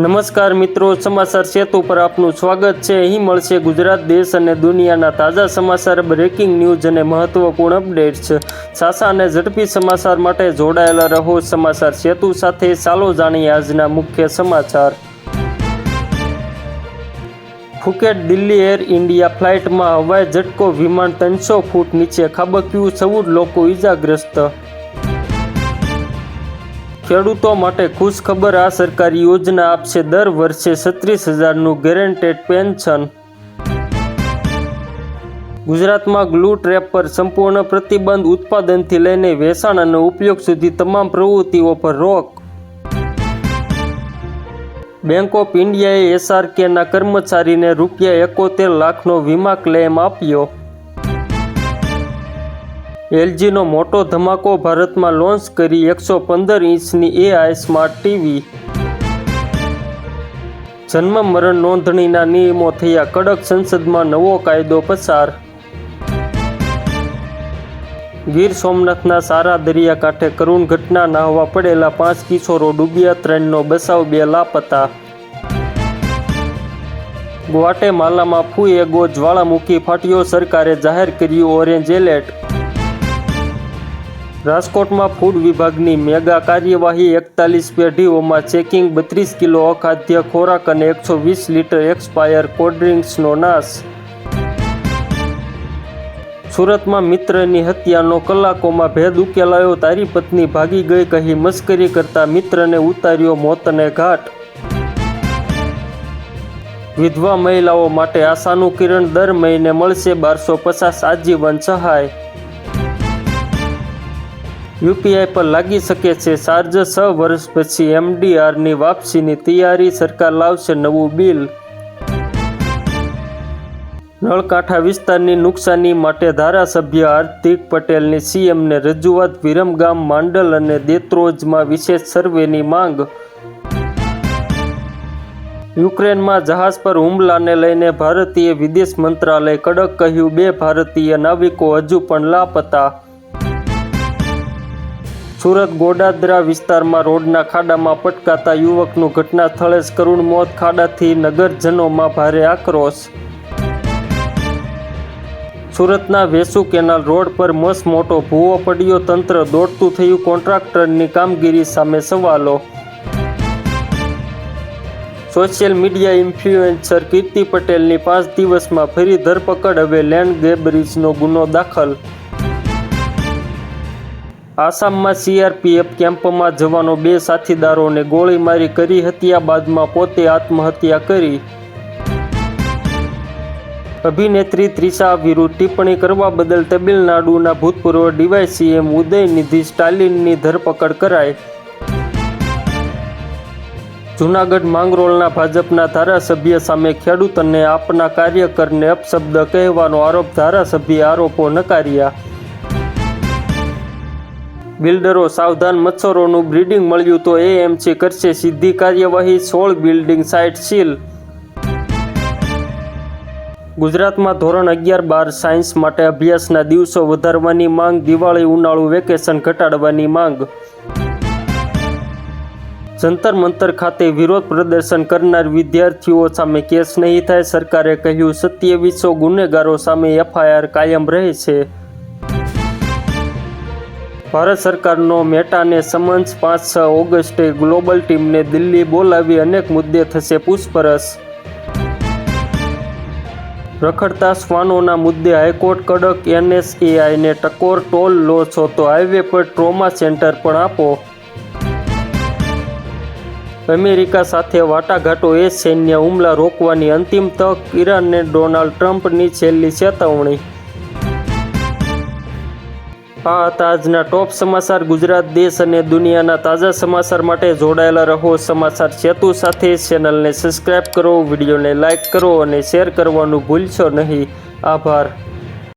નમસ્કાર મિત્રો, સમાચાર સેતુ પર આપનું સ્વાગત છે। અહીં મળશે ગુજરાત, દેશ અને દુનિયાના તાજા સમાચાર, બ્રેકિંગ ન્યૂઝ અને મહત્વપૂર્ણ અપડેટ્સ। સાચા અને ઝડપી સમાચાર માટે જોડાયેલા રહો સમાચાર સેતુ સાથે। ચાલો જાણીએ આજના મુખ્ય સમાચાર। ફુકેટ દિલ્હી એર ઇન્ડિયા ફ્લાઇટમાં હવાઈ ઝટકો, વિમાન 300 ફૂટ નીચે ખાબક્યું, 14 લોકો ઇજાગ્રસ્ત। ખેડૂતો માટે ખુશ ખબર, આ સરકારી યોજના આપશે દર વર્ષે 36,000નું ગેરંટેડ પેન્શન। ગુજરાતમાં ગ્લુ ટ્રેપ પર સંપૂર્ણ પ્રતિબંધ, ઉત્પાદનથી લઈને વેચાણ અને ઉપયોગ સુધી તમામ પ્રવૃત્તિઓ પર રોક। બેંક ઓફ ઇન્ડિયાએ SRKના કર્મચારીને ₹71 લાખનો વીમા ક્લેમ આપ્યો। LGનો મોટો ધમાકો, ભારતમાં લોન્ચ કરી 115 ઇંચની AI સ્માર્ટ ટીવી। જન્મ મરણ નોંધણીના નિયમો થયા કડક, સંસદમાં નવો કાયદો પસાર। ગીર સોમનાથના સારા દરિયાકાંઠે કરુણ ઘટના, નાહવા પડેલા 5 કિશોરો ડૂબ્યા, 3નો બચાવ, 2 લાપતા। ગ્વાટેમાલામાં ફુએગો જ્વાળામુખી ફાટ્યો, સરકારે જાહેર કર્યું ઓરેન્જ એલર્ટ। રાજકોટમાં ફૂડ વિભાગની મેગા કાર્યવાહી, 41 પેઢીઓમાં ચેકિંગ, 32 કિલો અખાદ્ય ખોરાક અને 120 લીટર એક્સપાયર કોલ્ડ્રિંક્સનો નાશ। સુરતમાં મિત્રની હત્યાનો કલાકોમાં ભેદ ઉકેલાયો, તારી પત્ની ભાગી ગઈ કહી મસ્કરી કરતા મિત્રને ઉતાર્યો મોતને ઘાટ। વિધવા મહિલાઓ માટે આશાનું કિરણ, દર મહિને મળશે 1250 આજીવન સહાય। UPI પર લાગી શકે છે ચાર્જ, 6 વર્ષ પછી MDRની વાપસીની તૈયારી, સરકાર લાવશે નવું બિલ। નળકાંઠા વિસ્તારની નુકસાની માટે ધારાસભ્ય હાર્દિક પટેલની CMને રજૂઆત, વિરમગામ, માંડલ અને દેત્રોજમાં વિશેષ સર્વેની માંગ। યુક્રેનમાં જહાજ પર હુમલાને લઈને ભારતીય વિદેશ મંત્રાલય કડક, કહ્યું 2 ભારતીય નાવિકો હજુ પણ લાપતા। સુરત ગોડાદરા વિસ્તારમાં રોડના ખાડામાં પટકાતા યુવકનું ઘટના સ્થળે જ કરુણ મોત, ખાડાથી નગરજનોમાં ભારે આક્રોશ। સુરતના વેસુ કેનાલ રોડ પર મસમોટો ભૂવો પડ્યો, તંત્ર દોડતું થયું, કોન્ટ્રાક્ટરની કામગીરી સામે સવાલો। સોશિયલ મીડિયા ઇન્ફ્લુએન્સર કીર્તિ પટેલની 5 દિવસમાં ફરી ધરપકડ, હવે લેન્ડ ગ્રેબરીજનો ગુનો દાખલ। આસામમાં CRPF કેમ્પમાં જવાનો 2 સાથીદારોને ગોળી મારી કરી હત્યા, બાદમાં પોતે આત્મહત્યા કરી। અભિનેત્રી ત્રિશા વિરુદ્ધ ટિપ્પણી કરવા બદલ તમિલનાડુના ભૂતપૂર્વ DYCM ઉદયનિધિ સ્ટાલિનની ધરપકડ કરાઈ। જૂનાગઢ માંગરોળના ભાજપના ધારાસભ્ય સામે ખેડૂત અને આપના કાર્યકરને અપશબ્દ કહેવાનો આરોપ, ધારાસભ્યે આરોપો નકાર્યા। બિલ્ડરો સાવધાન, મચ્છરોનું બ્રીડિંગ મળ્યું તો AMC કરશે સીધી કાર્યવાહી, 16 બિલ્ડિંગ સાઇટ સીલ। ગુજરાતમાં ધોરણ 11-12 સાયન્સ માટે અભ્યાસના દિવસો વધારવાની માંગ, દિવાળી ઉનાળુ વેકેશન ઘટાડવાની માંગ। જંતર મંતર ખાતે વિરોધ પ્રદર્શન કરનાર વિદ્યાર્થીઓ સામે કેસ નહીં થાય, સરકારે કહ્યું 2700 ગુનેગારો સામે FIR કાયમ રહેશે। ભારત સરકારનો મેટાને સમન્સ, 5-6 ઓગસ્ટે ગ્લોબલ ટીમને દિલ્હી બોલાવી અનેક મુદ્દે થશે પૂછપરછ। રખડતા શ્વાનોના મુદ્દે હાઈકોર્ટ કડક, NSAIને ટકોર, ટોલ લો છો તો હાઈવે પર ટ્રોમા સેન્ટર પણ આપો। અમેરિકા સાથે વાટાઘાટો, સૈન્ય હુમલા રોકવાની અંતિમ તક, ઈરાનને ડોનાલ્ડ ટ્રમ્પની છેલ્લી ચેતવણી। આ હતા આજના ટોપ સમાચાર। ગુજરાત, દેશ અને દુનિયાના તાજા સમાચાર માટે જોડાયેલા રહો સમાચાર સેતુ સાથે। ચેનલને સબસ્ક્રાઇબ કરો, વિડીયોને લાઇક કરો અને શેર કરવાનું ભૂલશો નહીં। આભાર।